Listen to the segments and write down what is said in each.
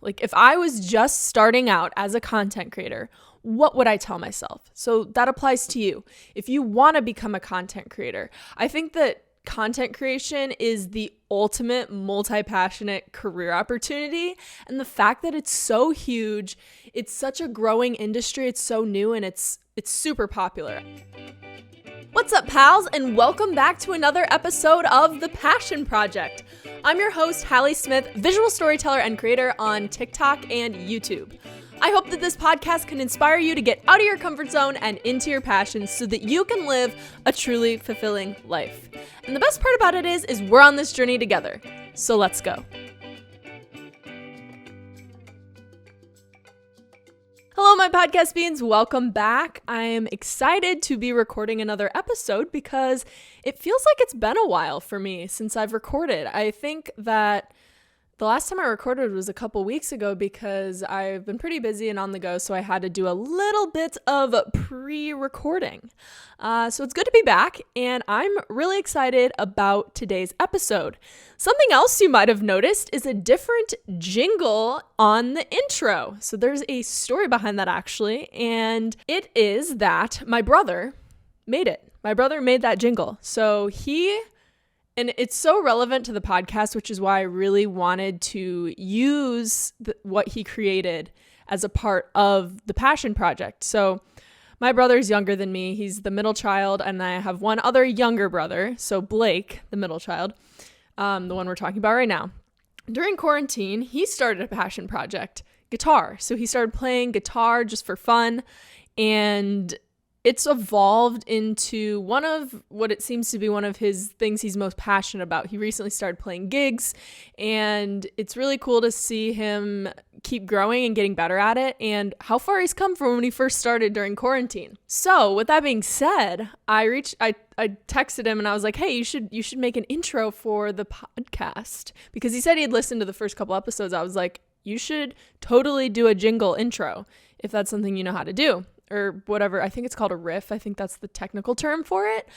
Like if I was just starting out as a content creator, what would I tell myself? So that applies to you. If you want to become a content creator, I think that content creation is the ultimate multi-passionate career opportunity. And the fact that it's so huge, it's such a growing industry, it's so new, and it's super popular. What's up, pals, and welcome back to another episode of The Passion Project. I'm your host, Hallee Smith, visual storyteller and creator on TikTok and YouTube. I hope that this podcast can inspire you to get out of your comfort zone and into your passions so that you can live a truly fulfilling life. And the best part about it is we're on this journey together. So let's go. Hello, my podcast beans. Welcome back. I'm excited to be recording another episode because it feels like it's been a while for me since I've recorded. I think that the last time I recorded was a couple weeks ago because I've been pretty busy and on the go, so I had to do a little bit of pre-recording. So it's good to be back, and I'm really excited about today's episode. Something else you might have noticed is a different jingle on the intro. So there's a story behind that, actually, and it is that my brother made it. My brother made that jingle. And it's so relevant to the podcast, which is why I really wanted to use what he created as a part of the Passion Project. So my brother's younger than me. He's the middle child, and I have one other younger brother. So Blake, the middle child, the one we're talking about right now. During quarantine, he started a passion project, guitar. So he started playing guitar just for fun, and it's evolved into one of what it seems to be one of his things he's most passionate about. He recently started playing gigs, and it's really cool to see him keep growing and getting better at it and how far he's come from when he first started during quarantine. So with that being said, I texted him and I was like, hey, you should make an intro for the podcast, because he said he had listened to the first couple episodes. I was like, you should totally do a jingle intro if that's something you know how to do. Or whatever, I think it's called a riff. I think that's the technical term for it.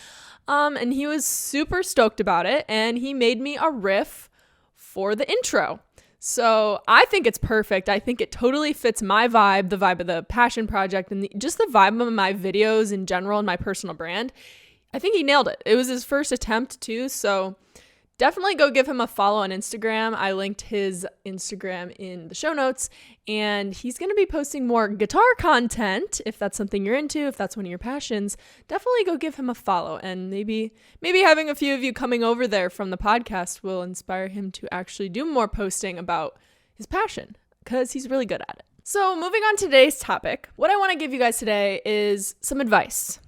And he was super stoked about it, and he made me a riff for the intro. So I think it's perfect. I think it totally fits my vibe, the vibe of the Passion Project, and just the vibe of my videos in general and my personal brand. I think he nailed it. It was his first attempt too, so definitely go give him a follow on Instagram. I linked his Instagram in the show notes, and he's going to be posting more guitar content. If that's something you're into, if that's one of your passions, definitely go give him a follow. And maybe having a few of you coming over there from the podcast will inspire him to actually do more posting about his passion, because he's really good at it. So moving on to today's topic, what I want to give you guys today is some advice.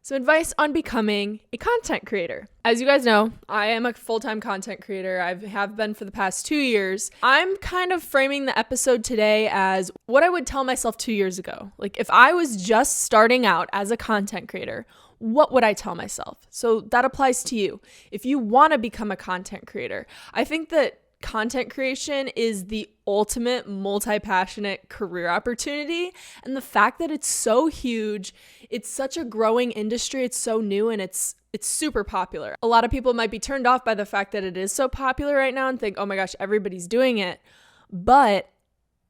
Some advice on becoming a content creator. As you guys know, I am a full-time content creator. I have been for the past 2 years. I'm kind of framing the episode today as what I would tell myself 2 years ago. Like if I was just starting out as a content creator, what would I tell myself? So that applies to you. If you want to become a content creator, I think that content creation is the ultimate multi-passionate career opportunity. And the fact that it's so huge, it's such a growing industry, it's so new, and it's super popular. A lot of people might be turned off by the fact that it is so popular right now and think, oh my gosh, everybody's doing it. But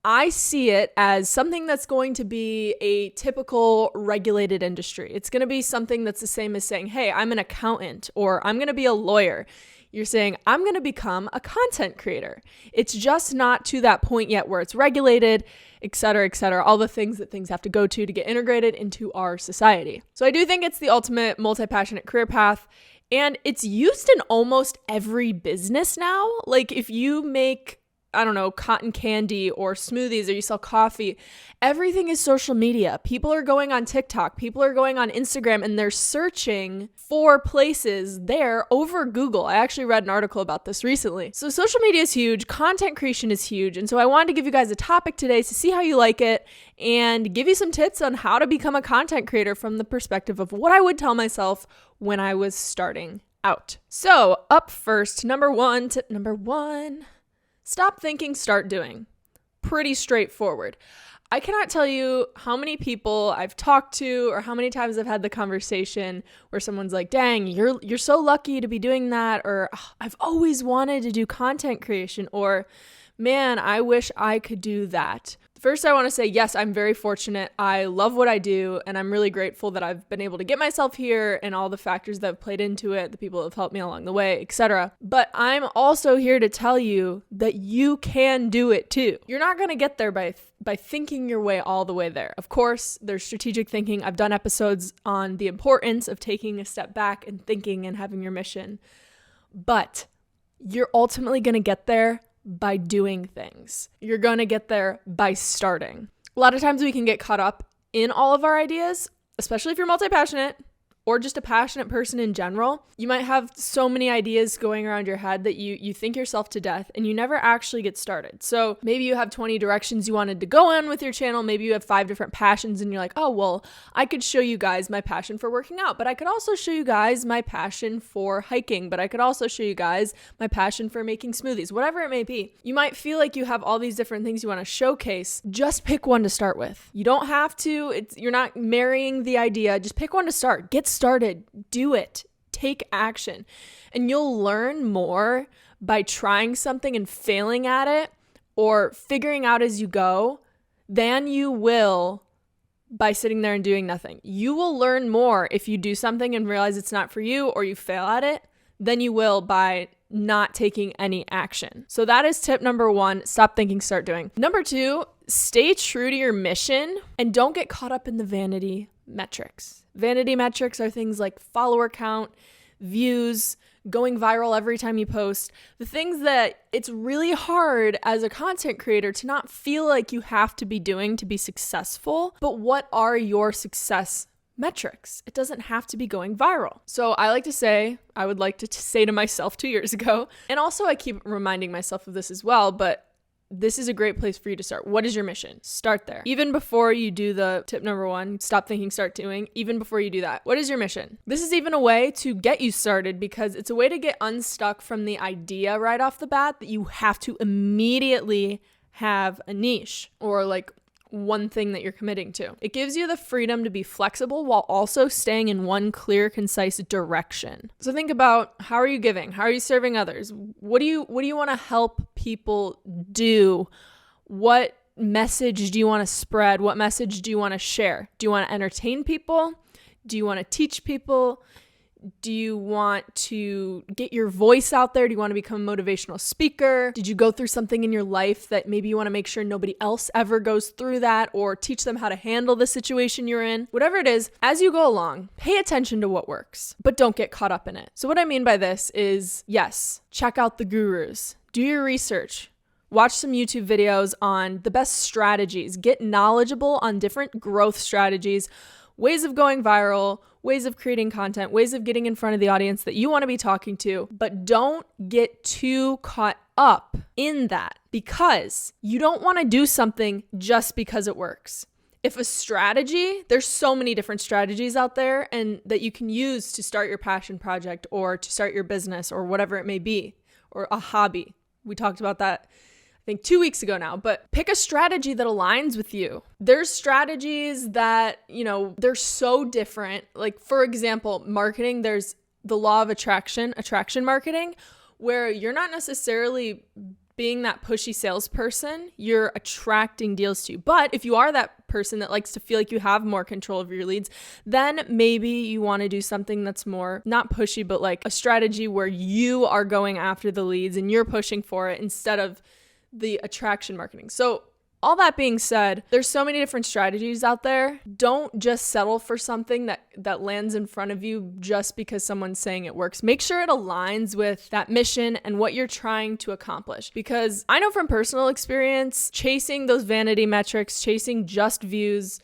I see it as something that's going to be a typical regulated industry. It's going to be something that's the same as saying, hey, I'm an accountant, or I'm going to be a lawyer. You're saying, I'm going to become a content creator. It's just not to that point yet where it's regulated, et cetera, all the things that things have to go to get integrated into our society. So I do think it's the ultimate multi-passionate career path, and it's used in almost every business now. Like if you make, I don't know, cotton candy or smoothies, or you sell coffee, everything is social media. People are going on TikTok, people are going on Instagram, and they're searching for places there over Google. I actually read an article about this recently. So social media is huge, content creation is huge, and so I wanted to give you guys a topic today to see how you like it and give you some tips on how to become a content creator from the perspective of what I would tell myself when I was starting out. So up first, tip number one. Stop thinking, start doing. Pretty straightforward. I cannot tell you how many people I've talked to or how many times I've had the conversation where someone's like, dang, you're so lucky to be doing that, or oh, I've always wanted to do content creation, or man, I wish I could do that. First, I want to say, yes, I'm very fortunate. I love what I do, and I'm really grateful that I've been able to get myself here and all the factors that have played into it, the people that have helped me along the way, etc. But I'm also here to tell you that you can do it too. You're not going to get there by thinking your way all the way there. Of course, there's strategic thinking. I've done episodes on the importance of taking a step back and thinking and having your mission. But you're ultimately going to get there by doing things. You're going to get there by starting. A lot of times we can get caught up in all of our ideas, especially if you're multi-passionate or just a passionate person in general. You might have so many ideas going around your head that you think yourself to death and you never actually get started. So maybe you have 20 directions you wanted to go in with your channel. Maybe you have 5 different passions and you're like, oh, well, I could show you guys my passion for working out, but I could also show you guys my passion for hiking, but I could also show you guys my passion for making smoothies, whatever it may be. You might feel like you have all these different things you want to showcase. Just pick one to start with. You don't have to. You're not marrying the idea. Just pick one to start. Get started. Do it. Take action. And you'll learn more by trying something and failing at it or figuring out as you go than you will by sitting there and doing nothing. You will learn more if you do something and realize it's not for you or you fail at it than you will by not taking any action. So that is tip number 1. Stop thinking, start doing. Number 2, stay true to your mission and don't get caught up in the vanity metrics. Vanity metrics are things like follower count, views, going viral every time you post, the things that it's really hard as a content creator to not feel like you have to be doing to be successful. But what are your success metrics? It doesn't have to be going viral. So I would like to say to myself 2 years ago, and also I keep reminding myself of this as well, but this is a great place for you to start. What is your mission? Start there. Even before you do the tip number 1, stop thinking, start doing, even before you do that, what is your mission? This is even a way to get you started because it's a way to get unstuck from the idea right off the bat that you have to immediately have a niche or like one thing that you're committing to. It gives you the freedom to be flexible while also staying in one clear, concise direction. So think about, how are you giving? How are you serving others? What do you want to help people do? What message do you want to spread? What message do you want to share? Do you want to entertain people? Do you want to teach people? Do you want to get your voice out there? Do you want to become a motivational speaker? Did you go through something in your life that maybe you want to make sure nobody else ever goes through that, or teach them how to handle the situation you're in? Whatever it is, as you go along, pay attention to what works, but don't get caught up in it. So what I mean by this is, yes, check out the gurus, do your research, watch some YouTube videos on the best strategies, get knowledgeable on different growth strategies, ways of going viral, ways of creating content, ways of getting in front of the audience that you want to be talking to, but don't get too caught up in that because you don't want to do something just because it works. If a strategy, there's so many different strategies out there and that you can use to start your passion project or to start your business or whatever it may be, or a hobby. We talked about that I think 2 weeks ago now, but pick a strategy that aligns with you. There's strategies that, they're so different. Like, for example, marketing, there's the law of attraction marketing, where you're not necessarily being that pushy salesperson, you're attracting deals to you. But if you are that person that likes to feel like you have more control of your leads, then maybe you want to do something that's more, not pushy, but like a strategy where you are going after the leads and you're pushing for it instead of the attraction marketing. So all that being said, there's so many different strategies out there. Don't just settle for something that lands in front of you just because someone's saying it works. Make sure it aligns with that mission and what you're trying to accomplish. Because I know from personal experience, chasing those vanity metrics, chasing just views,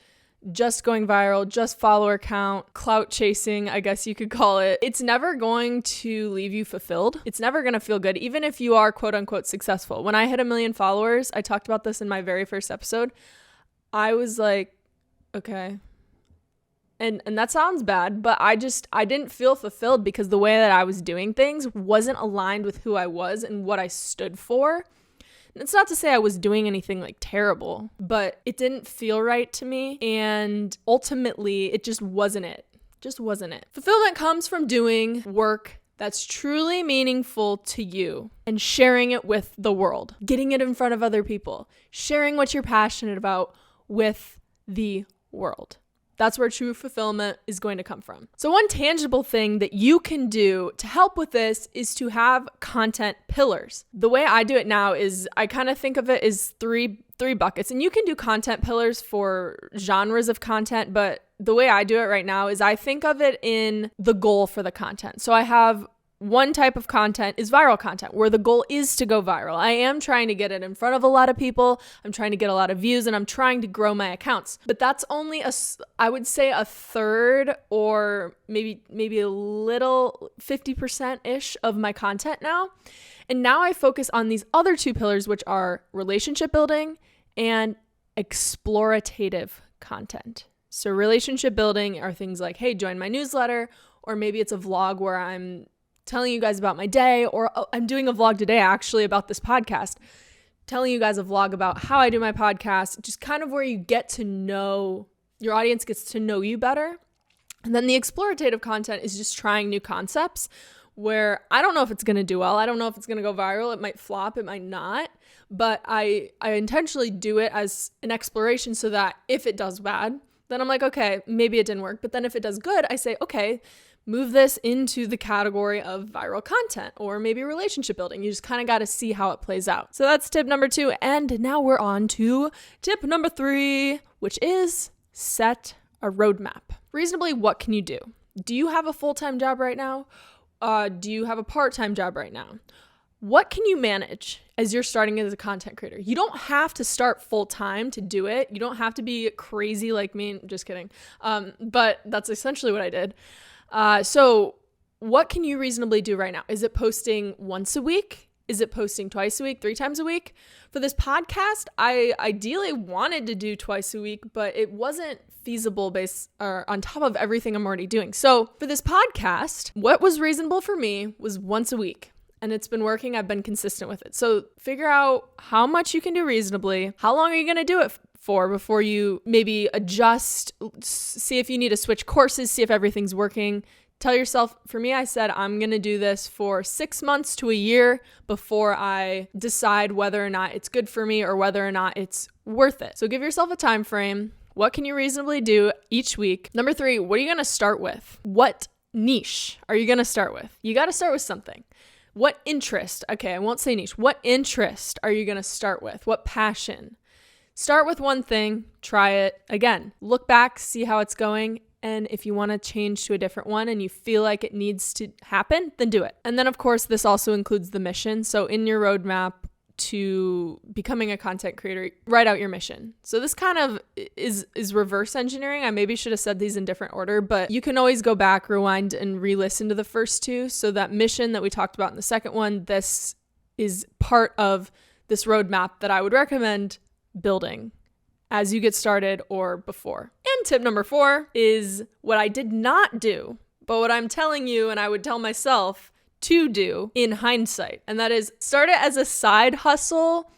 just going viral, just follower count, clout chasing, I guess you could call it. It's never going to leave you fulfilled. It's never going to feel good, even if you are quote unquote successful. When I hit 1 million followers, I talked about this in my very first episode. I was like, okay. And that sounds bad, but I didn't feel fulfilled because the way that I was doing things wasn't aligned with who I was and what I stood for. It's not to say I was doing anything like terrible, but it didn't feel right to me. And ultimately, it just wasn't it. Fulfillment comes from doing work that's truly meaningful to you and sharing it with the world, getting it in front of other people, sharing what you're passionate about with the world. That's where true fulfillment is going to come from. So one tangible thing that you can do to help with this is to have content pillars. The way I do it now is I kind of think of it as three buckets, and you can do content pillars for genres of content, but the way I do it right now is I think of it in the goal for the content. So I have one type of content is viral content, where the goal is to go viral. I am trying to get it in front of a lot of people. I'm trying to get a lot of views, and I'm trying to grow my accounts. But that's only I would say a third, or maybe a little 50%-ish of my content now. And now I focus on these other two pillars, which are relationship building and explorative content. So relationship building are things like, hey, join my newsletter, or maybe it's a vlog where I'm telling you guys about my day, or I'm doing a vlog today actually about this podcast, telling you guys a vlog about how I do my podcast, just kind of where you get to know, your audience gets to know you better. And then the explorative content is just trying new concepts where I don't know if it's going to do well. I don't know if it's going to go viral. It might flop, it might not, but I intentionally do it as an exploration so that if it does bad, then I'm like, okay, maybe it didn't work. But then if it does good, I say, okay, move this into the category of viral content or maybe relationship building. You just kind of got to see how it plays out. So that's tip number 2. And now we're on to tip number 3, which is set a roadmap. Reasonably, what can you do? Do you have a full-time job right now? Do you have a part-time job right now? What can you manage as you're starting as a content creator? You don't have to start full-time to do it. You don't have to be crazy like me. Just kidding. But that's essentially what I did. So what can you reasonably do right now? Is it posting once a week? Is it posting twice a week, 3 times a week? For this podcast, I ideally wanted to do twice a week, but it wasn't feasible based on top of everything I'm already doing. So for this podcast, what was reasonable for me was once a week. And it's been working. I've been consistent with it. So figure out how much you can do reasonably. How long are you going to do it for before you maybe adjust, see if you need to switch courses, see if everything's working. Tell yourself, for me, I said, I'm going to do this for 6 months to a year before I decide whether or not it's good for me or whether or not it's worth it. So give yourself a time frame. What can you reasonably do each week? Number 3, what are you going to start with? What niche are you going to start with? You got to start with something. What interest? Okay, I won't say niche. What interest are you going to start with? What passion? Start with one thing, try it. Again, look back, see how it's going. And if you want to change to a different one and you feel like it needs to happen, then do it. And then, of course, this also includes the mission. So in your roadmap to becoming a content creator, write out your mission. So this kind of is reverse engineering. I maybe should have said these in different order, but you can always go back, rewind, and re-listen to the first 2. So that mission that we talked about in the second one, this is part of this roadmap that I would recommend building as you get started or before. And tip number 4 is what I did not do, but what I'm telling you and I would tell myself to do in hindsight. And that is start it as a side hustle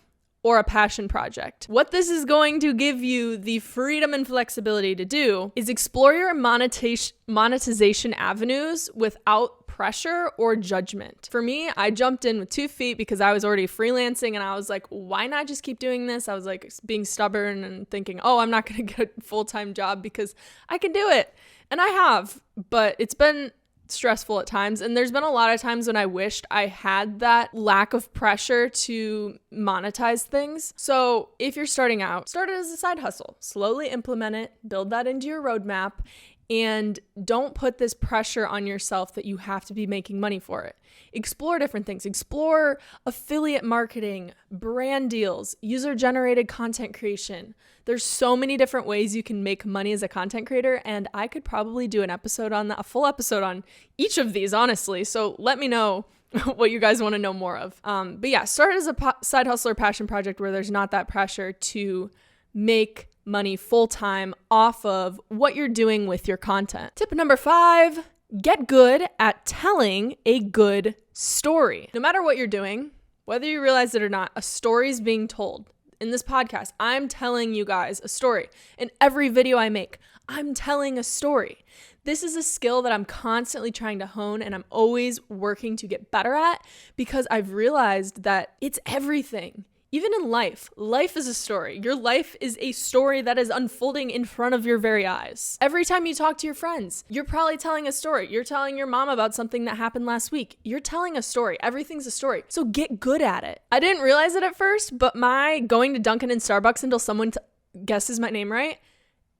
or a passion project. What this is going to give you the freedom and flexibility to do is explore your monetization avenues without pressure or judgment. For me, I jumped in with 2 feet because I was already freelancing and I was like, why not just keep doing this? I was like being stubborn and thinking, oh, I'm not going to get a full-time job because I can do it. And I have, but it's been stressful at times. And there's been a lot of times when I wished I had that lack of pressure to monetize things. So if you're starting out, start it as a side hustle, slowly implement it, build that into your roadmap, and don't put this pressure on yourself that you have to be making money for it. Explore different things. Explore affiliate marketing, brand deals, user-generated content creation. There's so many different ways you can make money as a content creator, and I could probably do an episode on that, a full episode on each of these, honestly. So let me know what you guys want to know more of. But yeah, start as a side hustle or passion project where there's not that pressure to make money full-time off of what you're doing with your content. Tip number 5, get good at telling a good story. No matter what you're doing, whether you realize it or not, a story is being told. In this podcast, I'm telling you guys a story. In every video I make, I'm telling a story. This is a skill that I'm constantly trying to hone and I'm always working to get better at because I've realized that it's everything. Even in life is a story. Your life is a story that is unfolding in front of your very eyes. Every time you talk to your friends, you're probably telling a story. You're telling your mom about something that happened last week. You're telling a story. Everything's a story. So get good at it. I didn't realize it at first, but my going to Dunkin' and Starbucks until someone guesses my name right,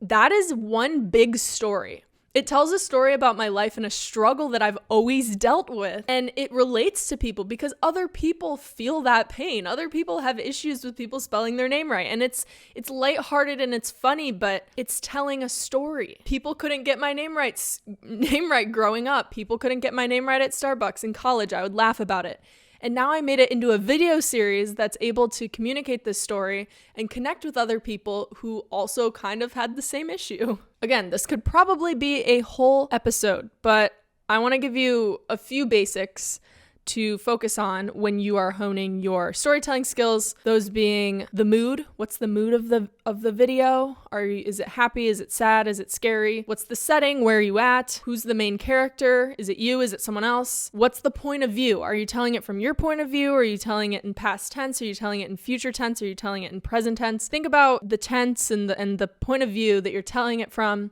that is one big story. It tells a story about my life and a struggle that I've always dealt with. And it relates to people because other people feel that pain. Other people have issues with people spelling their name right. And it's lighthearted and it's funny, but it's telling a story. People couldn't get my name right growing up. People couldn't get my name right at Starbucks in college. I would laugh about it. And now I made it into a video series that's able to communicate this story and connect with other people who also kind of had the same issue. Again, this could probably be a whole episode, but I want to give you a few basics to focus on when you are honing your storytelling skills. Those being the mood. What's the mood of the video? Is it happy? Is it sad? Is it scary? What's the setting? Where are you at? Who's the main character? Is it you? Is it someone else? What's the point of view? Are you telling it from your point of view? Are you telling it in past tense? Are you telling it in future tense? Are you telling it in present tense? Think about the tense and the point of view that you're telling it from.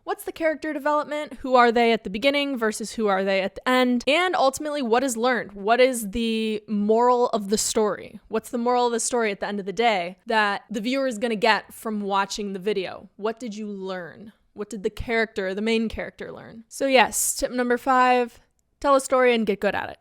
What's the character development? Who are they at the beginning versus who are they at the end? And ultimately, what is learned? What is the moral of the story? What's the moral of the story at the end of the day that the viewer is going to get from watching the video? What did you learn? What did the main character learn? So yes, tip number 5, tell a story and get good at it.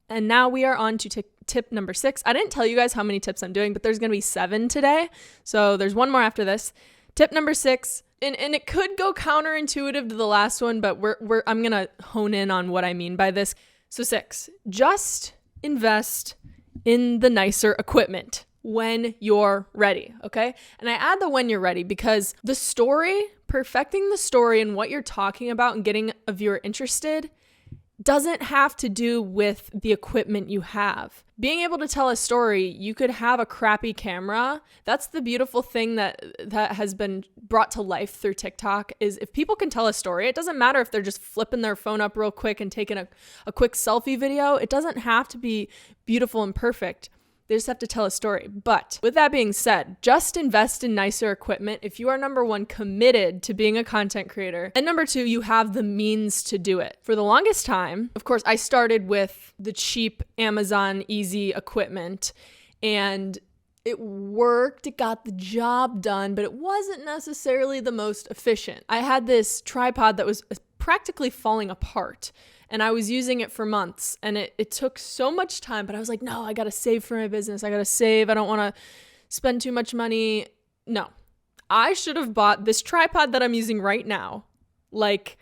And now we are on to tip number 6. I didn't tell you guys how many tips I'm doing, but there's going to be 7 today. So there's one more after this. Tip number 6. And it could go counterintuitive to the last one, but I'm going to hone in on what I mean by this. So 6, just invest in the nicer equipment when you're ready, okay? And I add the when you're ready because the story, perfecting the story and what you're talking about and getting a viewer interested doesn't have to do with the equipment you have. Being able to tell a story, you could have a crappy camera. That's the beautiful thing that has been brought to life through TikTok is if people can tell a story, it doesn't matter if they're just flipping their phone up real quick and taking a quick selfie video. It doesn't have to be beautiful and perfect. They just have to tell a story. But with that being said, just invest in nicer equipment if you are number 1, committed to being a content creator. And number 2, you have the means to do it. For the longest time, of course, I started with the cheap Amazon easy equipment and it worked, it got the job done, but it wasn't necessarily the most efficient. I had this tripod that was practically falling apart. And I was using it for months and it took so much time, but I was like, no, I got to save for my business. I got to save. I don't want to spend too much money. No, I should have bought this tripod that I'm using right now, like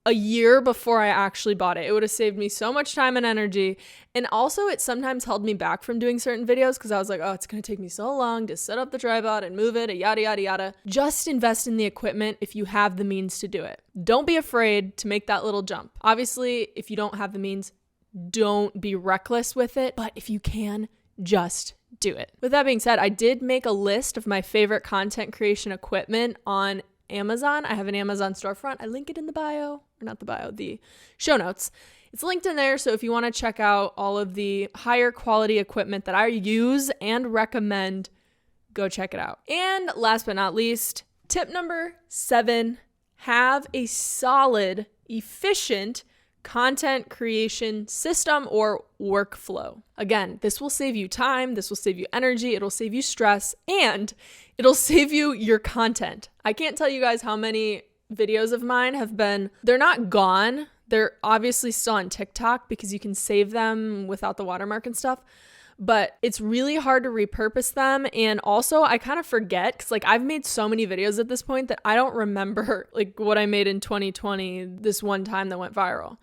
a year before I actually bought it. It would have saved me so much time and energy. And also it sometimes held me back from doing certain videos because I was like, oh, it's going to take me so long to set up the tripod and move it, yada, yada, yada. Just invest in the equipment if you have the means to do it. Don't be afraid to make that little jump. Obviously, if you don't have the means, don't be reckless with it. But if you can, just do it. With that being said, I did make a list of my favorite content creation equipment on Amazon. I have an Amazon storefront. I link it in the bio, or not the bio, the show notes. It's linked in there. So if you want to check out all of the higher quality equipment that I use and recommend, go check it out. And last but not least, tip number 7, have a solid, efficient content creation system or workflow. Again, this will save you time, this will save you energy, it'll save you stress, and it'll save you your content. I can't tell you guys how many videos of mine they're not gone. They're obviously still on TikTok because you can save them without the watermark and stuff. But it's really hard to repurpose them. And also I kind of forget because I've made so many videos at this point that I don't remember what I made in 2020, this one time that went viral.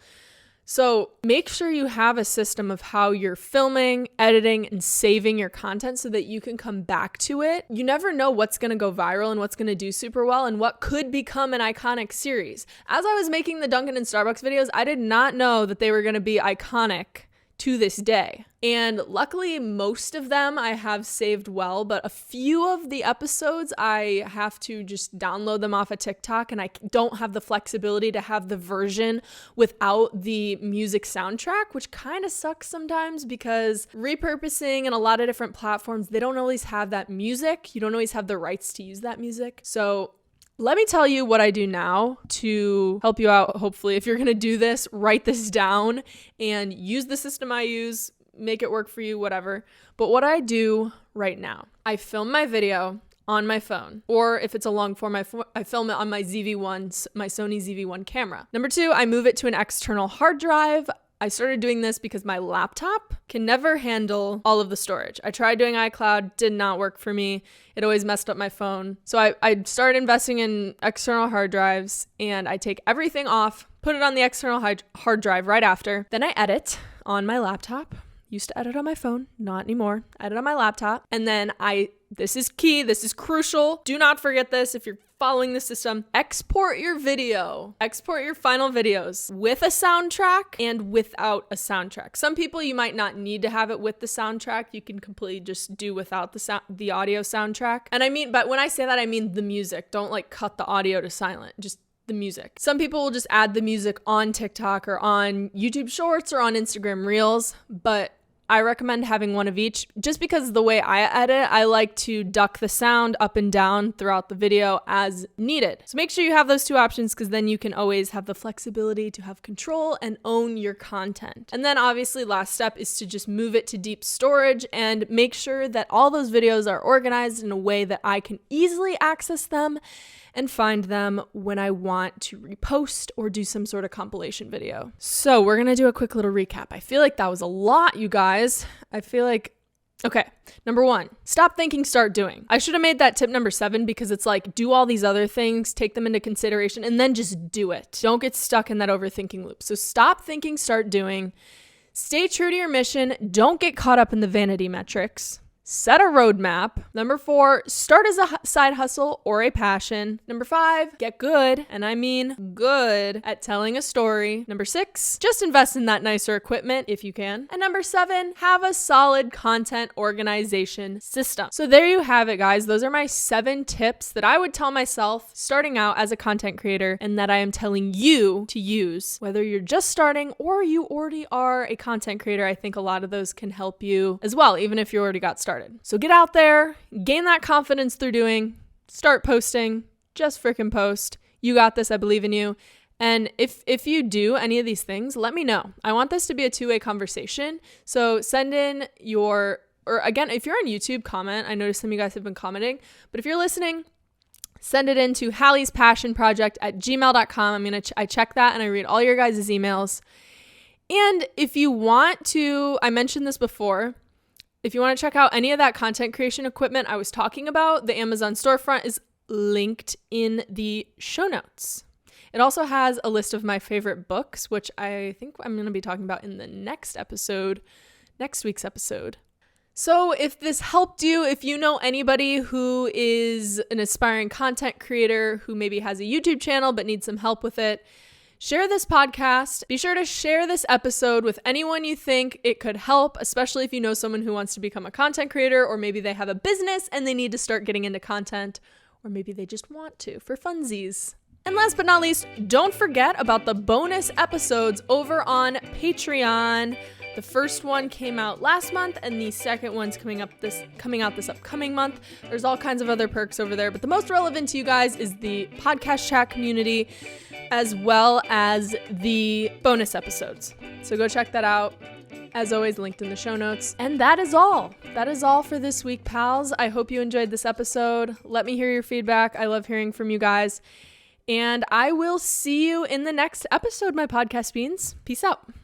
So make sure you have a system of how you're filming, editing, and saving your content so that you can come back to it. You never know what's going to go viral and what's going to do super well and what could become an iconic series. As I was making the Dunkin' and Starbucks videos, I did not know that they were going to be iconic to this day. And luckily, most of them I have saved well, but a few of the episodes I have to just download them off of TikTok, and I don't have the flexibility to have the version without the music soundtrack, which kind of sucks sometimes because repurposing in a lot of different platforms, they don't always have that music. You don't always have the rights to use that music. So let me tell you what I do now to help you out. Hopefully, if you're going to do this, write this down and use the system I use, make it work for you, whatever. But what I do right now, I film my video on my phone, or if it's a long form, I film it on my ZV-1, my Sony ZV-1 camera. Number 2, I move it to an external hard drive. I started doing this because my laptop can never handle all of the storage. I tried doing iCloud, did not work for me. It always messed up my phone. So I started investing in external hard drives, and I take everything off, put it on the external hard drive right after. Then I edit on my laptop. Used to edit on my phone, not anymore. Edit on my laptop. And then this is key, this is crucial. Do not forget this if you're following the system. Export your video. Export your final videos with a soundtrack and without a soundtrack. Some people, you might not need to have it with the soundtrack. You can completely just do without the audio soundtrack. And but when I say that, I mean the music. Don't like cut the audio to silent. Just the music. Some people will just add the music on TikTok or on YouTube Shorts or on Instagram Reels, but I recommend having one of each just because the way I edit, I like to duck the sound up and down throughout the video as needed. So make sure you have those two options because then you can always have the flexibility to have control and own your content. And then obviously last step is to just move it to deep storage and make sure that all those videos are organized in a way that I can easily access them and find them when I want to repost or do some sort of compilation video. So we're gonna do a quick little recap. I feel like that was a lot, you guys. Okay, number 1, stop thinking, start doing. I should have made that tip number 7 because it's like, do all these other things, take them into consideration, and then just do it. Don't get stuck in that overthinking loop. So stop thinking, start doing. Stay true to your mission. Don't get caught up in the vanity metrics. Set a roadmap. Number 4, start as a side hustle or a passion. Number 5, get good, and I mean good, at telling a story. Number 6, just invest in that nicer equipment if you can. And number 7, have a solid content organization system. So there you have it, guys. Those are my 7 tips that I would tell myself starting out as a content creator and that I am telling you to use. Whether you're just starting or you already are a content creator, I think a lot of those can help you as well, even if you already got started. So get out there, gain that confidence through doing, start posting, just freaking post. You got this, I believe in you. And if you do any of these things, let me know. I want this to be a two-way conversation. So send in or again, if you're on YouTube, comment. I noticed some of you guys have been commenting, but if you're listening, send it in to halleespassionproject@gmail.com. I check that and I read all your guys' emails. And if you want to, I mentioned this before, if you want to check out any of that content creation equipment I was talking about, the Amazon storefront is linked in the show notes. It also has a list of my favorite books, which I think I'm going to be talking about in the next week's episode. So if this helped you, if you know anybody who is an aspiring content creator who maybe has a YouTube channel but needs some help with it, share this podcast. Be sure to share this episode with anyone you think it could help, especially if you know someone who wants to become a content creator, or maybe they have a business and they need to start getting into content, or maybe they just want to for funsies. And last but not least, don't forget about the bonus episodes over on Patreon. The first one came out last month and the second one's coming out this upcoming month. There's all kinds of other perks over there, but the most relevant to you guys is the podcast chat community as well as the bonus episodes. So go check that out. As always, linked in the show notes. And that is all. That is all for this week, pals. I hope you enjoyed this episode. Let me hear your feedback. I love hearing from you guys. And I will see you in the next episode, my podcast beans. Peace out.